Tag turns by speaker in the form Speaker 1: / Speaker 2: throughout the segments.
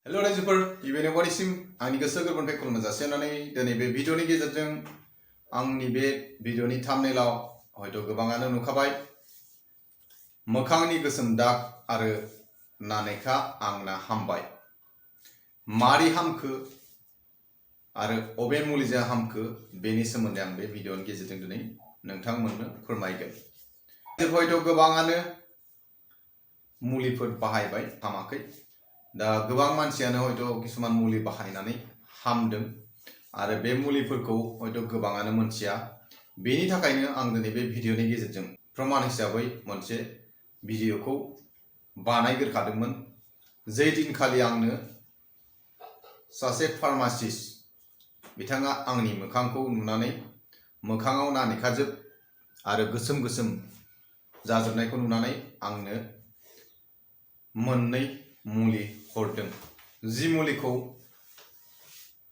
Speaker 1: Hello रायजोफोर गिबियावनो बयनिसिम आंनि गोसो गोरबोनिफ्राय खुलुमनाय जासिनानै दिनै बे भिडिअनि गेजेरजों आंनि बे भिडिअनि थाम्बनेइलाव हयथ' गोबाङानो नुखाबाय मोखांनि गोसोम दाग आरो नानेखा आंना हामबाय मारै हामखो आरो अबे मुलिजों हामखो बेनि सोमोन्दै आं बे भिडिअनि गेजेरजों दिनै नोंथांमोननो फोरमायगोन। हयथ' गोबाङानो मुलिफोर बाहायबाय हामाखै दा गोबां मानसियानो हयथ' किसुमान मुलि बाहायनानै हामदों आरो बे मुलिफोरखौ हयथ' गोबाङानो मोनथिया बेनि थाखायनो आं दिनै बे भिडिअनि गेजेरजों प्रमाण हिसाबै मोनसे भिडिअखौ बानायग्रोखादोंमोन। जे दिनखालि आंनो सासे फार्मासिस्ट बिथाङा आंनि मोखांखौ नुनानै मोखाङाव नानेखाजोब आरो गोसोम गोसोम जाजोबनायखौ नुनानै आंनो मोननै मुलि हरदों। जि मुलिखौ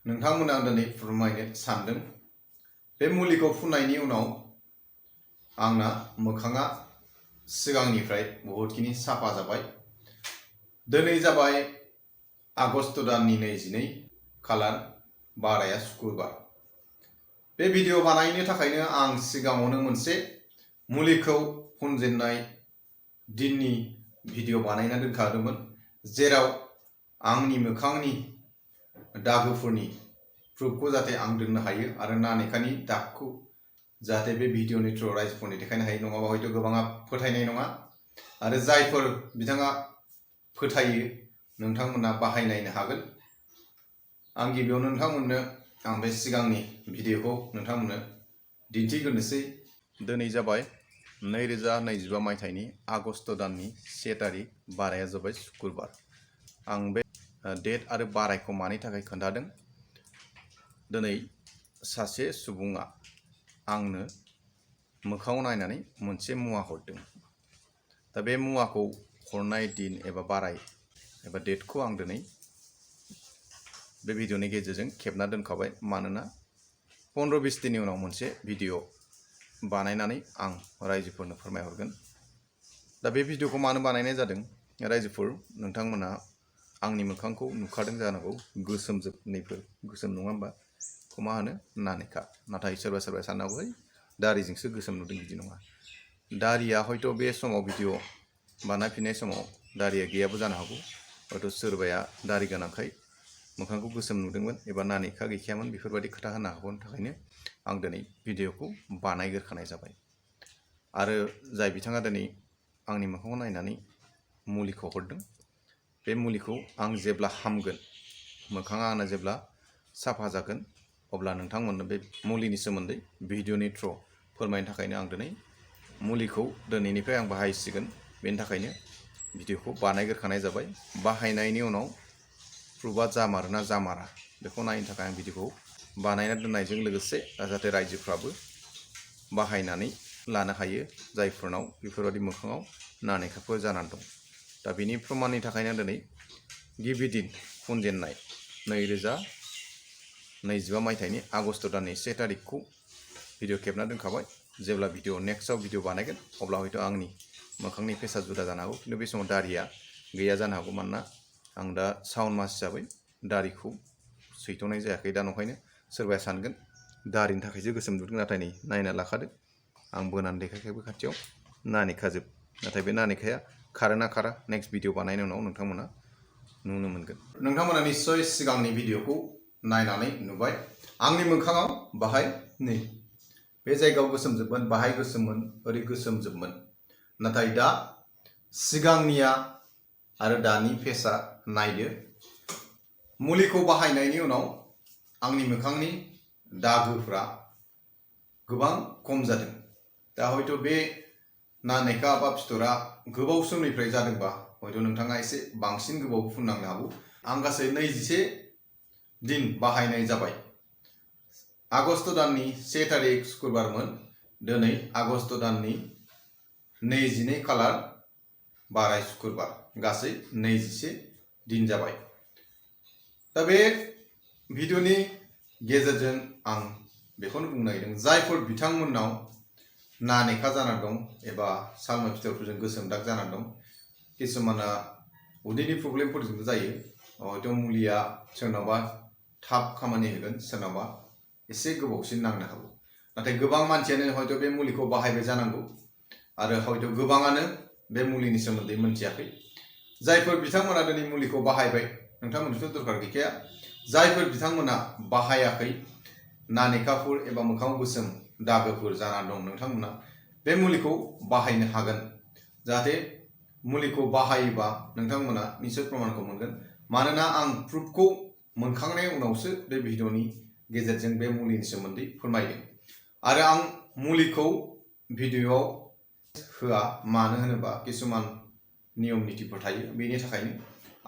Speaker 1: नोंथांमोना दिनै फोरमायनो सानदों बे मुलिखौ फुननायनि उनाव आंना मोखाङा सिगांनिफ्राय बहुतखिनि साफा जाबाय। दिनै जाबाय आगस्ट दाननि 22 खालार बाराया शुक्रबार। बे भिडिअ बानायनो थाखायनो आं सिगाङावनो मोनसे मुलिखौ फुनजेननाय दिननि भिडिअ बानायना दोनखादोंमोन जेराव आंनि मोखांनि दागोफोरनि प्रुफखौ जाहाथे आं दोननो हायो आरो नानेखानि दागखौ जाहाथे बे भिडिअनि थ्रु रायजोफोरनो देखायनो हायो, नङाबा हयथ' गोबाङा फोथायनाय नङा आरो जायफोर बिथाङा फोथायो नोंथांमोना बाहायनायनो हागोन। आं गिबियावनो नोंथांमोननो आं बे सिगांनि भिडिअखौ नोंथांमोननो दिन्थिग्रोनोसै। दिनै जाबाय 2025 मायथाइनि आगस्ट दाननि 1 तारिख बाराया जाबाय शुक्रबार। आं बे डेट आरो बारायखौ मानि थाखाय खोन्थादों, दिनै सासे सुबुङा आंनो मोखाङाव नायनानै मोनसे मुवा हरदों। दा बे मुवाखौ हरनाय दिन एबा बाराय एबा डेटखौ आं दिनै बे भिडिअनि गेजेरजों खेबना दोनखाबाय, मानोना 15-20 दिननि उनाव मोनसे भिडिअ बानायनानै आं रायजोफोरनो फोरमायहरगोन। दा बे भिडिअखौ मानो बानायनाय जादों, रायजोफोर नोंथांमोना आंनि मोखांखौ नुखादों जानांगौ, गोसोम जोबनैफोर गोसोम नङा होमबा, खौ मा होनो नानेखा। नाथाय सोरबा सोरबा साननांगौ दारिजोंसो गोसोम नुदों, बिदि नङा। दारिया हयथ' बे समाव भिडिअ बानायफिननाय समाव दारिया गैयाबो जानो हागौ, हयथ' सोरबाया दारि गोनांखाय मोखांखौ गोसोम नुदोंमोन एबा नानेखा गैखायामोन, बेफोरबायदि खोथा होनो हागौनि थाखायनो आं दिनै भिडिअखौ बानायग्रोखानाय जाबाय। आरो जाय बिथाङा दिनै आंनि मोखांखौ नायनानै मुलिखौ हरदों, बे मुलिखौ आं जेब्ला हामगोन, मोखाङा आंना जेब्ला साफा जागोन, अब्ला नोंथांमोननो बे मुलिनि सोमोन्दै भिडिअनि थ्रु फोरमायनो थाखायनो आं दिनै मुलिखौ दिनैनिफ्राय आं बाहायसिगोन। बेनि थाखायनो भिडिअखौ बानायग्रोखानाय जाबाय। बाहायनायनि उनाव प्रुफआ जामारोना जामारा बेखौ नायनो थाखाय आं भिडिअखौ बानायना दोननायजों लोगोसे जाहाथे रायजोफ्राबो बाहायनानै लानो हायो जायफोरनाव बेफोरबायदि मोखाङाव नानेखाफोर जानानै दं। दा बेनि प्रमाणनि थाखायनो दिनै गिबि दिन फुनजेननाय 2025 मायथाइनि आगस्ट दाननि 1 तारिखखौ भिडिअ खेबना दोनखाबाय। जेब्ला भिडिअ नेक्स्टआव भिडिअ बानायगोन अब्ला हयथ' आंनि मोखांनि फेसा जुदा जानो हागौ, खिन्थु बे समाव दारिया गैया जानो हागौ, मानोना आं दा सावन मास हिसाबै दारिखौ सैथ'नाय जायाखै। दा नंखायनो सोरबाया सानगोन दारिनि थाखायसो गोसोम नुदों, नाथाय नै नायना लाखादो आं बोनानै देखायखायबो खाथियाव नानेखाजोब। नाथाय बे नानेखाया खारोना खारा नेक्स्ट भिडिअ बानायनायनि उनाव नोंथांमोना नुनो मोनगोन। नोंथांमोना निस्सय सिगांनि भिडिअखौ नायनानै नुबाय। आंनि मोखाङाव बाहाय नै बे जायगायाव गोसोमजोबमोन, बाहाय गोसोममोन, ओरै गोसोमजोबमोन। नाथाय दा सिगांनिया आरो दानि फेसा नायदो। मुलिखौ बाहायनायनि उनाव आंनि मोखांनि दागोफ्रा गोबां खम जादों। दा हयथ' बे नानेखा बा फिथरा गोबाव समनिफ्राय जादोंबा हयथ' नोंथाङा एसे बांसिन गोबाव फुननांनो हागौ। आं गासै 21 दिन बाहायनाय जाबाय। आगस्ट दाननि 1 तारिख शुक्रबारमोन, दिनै आगस्ट दाननि 22 खालार बाराय शुक्रबार, गासै 21 दिन जाबाय। दा बे भिडिअनि गेजेरजों आं बेखौनो बुंनो नागिरदों, जायफोर बिथांमोननाव नानेखा जानानै दं एबा सालमाय फिथरफोरजों गोसोम दाग जानानै दं, किसुमाना उदैनि प्रब्लेमफोरजोंबो जायो, हयथ' मुलिया सोरनावबा थाब खामानि होगोन, सोरनावबा एसे गोबावसिन नांनो हागौ। नाथाय गोबां मानसियानो हयथ' बे मुलिखौ बाहायबाय जानांगौ आरो हयथ' गोबाङानो बे मुलिनि सोमोन्दै मोनथियाखै। जायफोर बिथांमोना दिनै मुलिखौ बाहायबाय, नोंथांमोननोथ' दरकार गैखाया। जायफोर बिथांमोना बाहायाखै, नानेखाफोर एबा मोखाङाव गोसोम दागोफोर जाना दं, नोंथांमोना बे मुलिखौ बाहायनो हागोन। जाहाथे मुलिखौ बाहायोबा नोंथांमोना निश्चय प्रमाणखौ मोनगोन। मानोना आं प्रुफखौ मोनखांनायनि उनावसो बे भिडिअनि गेजेरजों बे मुलिनि सोमोन्दै फोरमायदों। आरो आं मुलिखौ भिडिअआव होआ, मानो होनोबा किसुमान नियम नितिफोर थायो। बेनि थाखायनो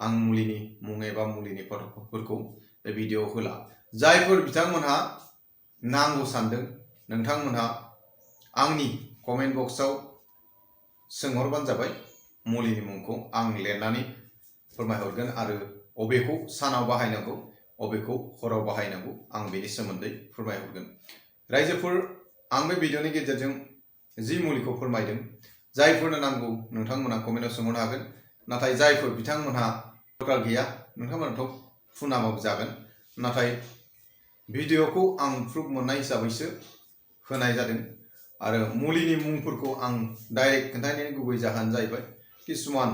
Speaker 1: आं मुलिनि मुं एबा मुलिनि फट'फोरखौ बे भिडिअआव होला। जायफोर बिथांमोनहा नांगौ सानदों, नोंथांमोनहा आंनि कमेन्ट बक्सआव सोंहरबानो जाबाय। मुलिनि मुंखौ आं लिरनानै फोरमायहरगोन आरो अबेखौ सानाव बाहायनांगौ, अबेखौ हराव बाहायनांगौ, आं बेनि सोमोन्दै फोरमायहरगोन। रायजोफोर, आं बे भिडिअनि गेजेरजों जि मुलिखौ फोरमायदों, जायफोरनो नांगौ नोंथांमोना कमेन्टआव सोंहरनो हागोन। नाथाय जायफोर बिथांमोनहा दरकार गैया, नोंथांमोनाथ' फुनाबाबो जागोन। नाथाय भिडिअखौ आं प्रुफ मोननाय हिसाबैसो होनाय जादों। आरो मुलिनि मुंफोरखौ आं डाइरेक्ट खोन्थानायनि गुबै जाहोनानो जाहैबाय किसुमान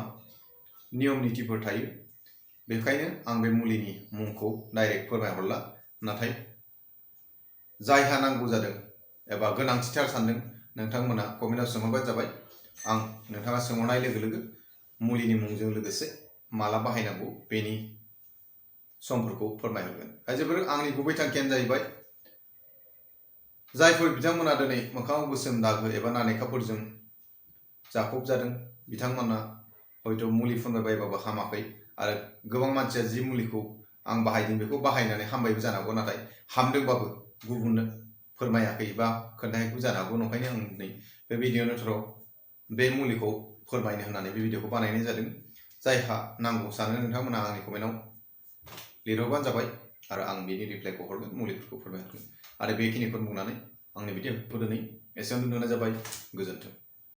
Speaker 1: नियम नितिफोर थायो। बेखायनो आं बे मुलिनि मुंखौ डाइरेक्ट फोरमायहरला। नाथाय जायहा नांगौ जादों एबा गोनांथिथार सानदों, नोंथांमोना कमेन्टआव सोंहरबानो जाबाय। आं नोंथाङा सोंहरनाय लोगो लोगो मुलिनि मुंजों लोगोसे माला बाहायनांगौ बेनि समफोरखौ फोरमायहरगोन। रायजोफोर, आंनि गुबै थांखियानो जाहैबाय जायफोर बिथांमोना दिनै मोखाङाव गोसोम दागो एबा नानेखाफोरजों जाफबजादों, बिथांमोना हयथ' मुलि फुनबायबाबो हामाखै। आरो गोबां मानसिया जि मुलिखौ आं बाहायदों बेखौ बाहायनानै हामबायबो जानो हागौ, नाथाय हामदोंबाबो गुबुननो फोरमायाखै बा खोन्थायाखैबो जानो हागौ। नंखायनो आं दिनै बे भिडिअनि थ्रुआव बे मुलिखौ फोरमायनो होननानै बे भिडिअखौ बानायनाय जादों। जायहा नांगौ सानो नोंथांमोना आंनि कमेन्टआव लिरहरबानो जाबाय आरो आं बेनि रिप्लाइखौ हरगोन, मुलिफोरखौ फोरमायहरगोन। आरो बेखिनिखौ बुंनानै आंनि भिडिअखौ दिनै एसेयावनो दोननाय जाबाय। गोजोन्थों।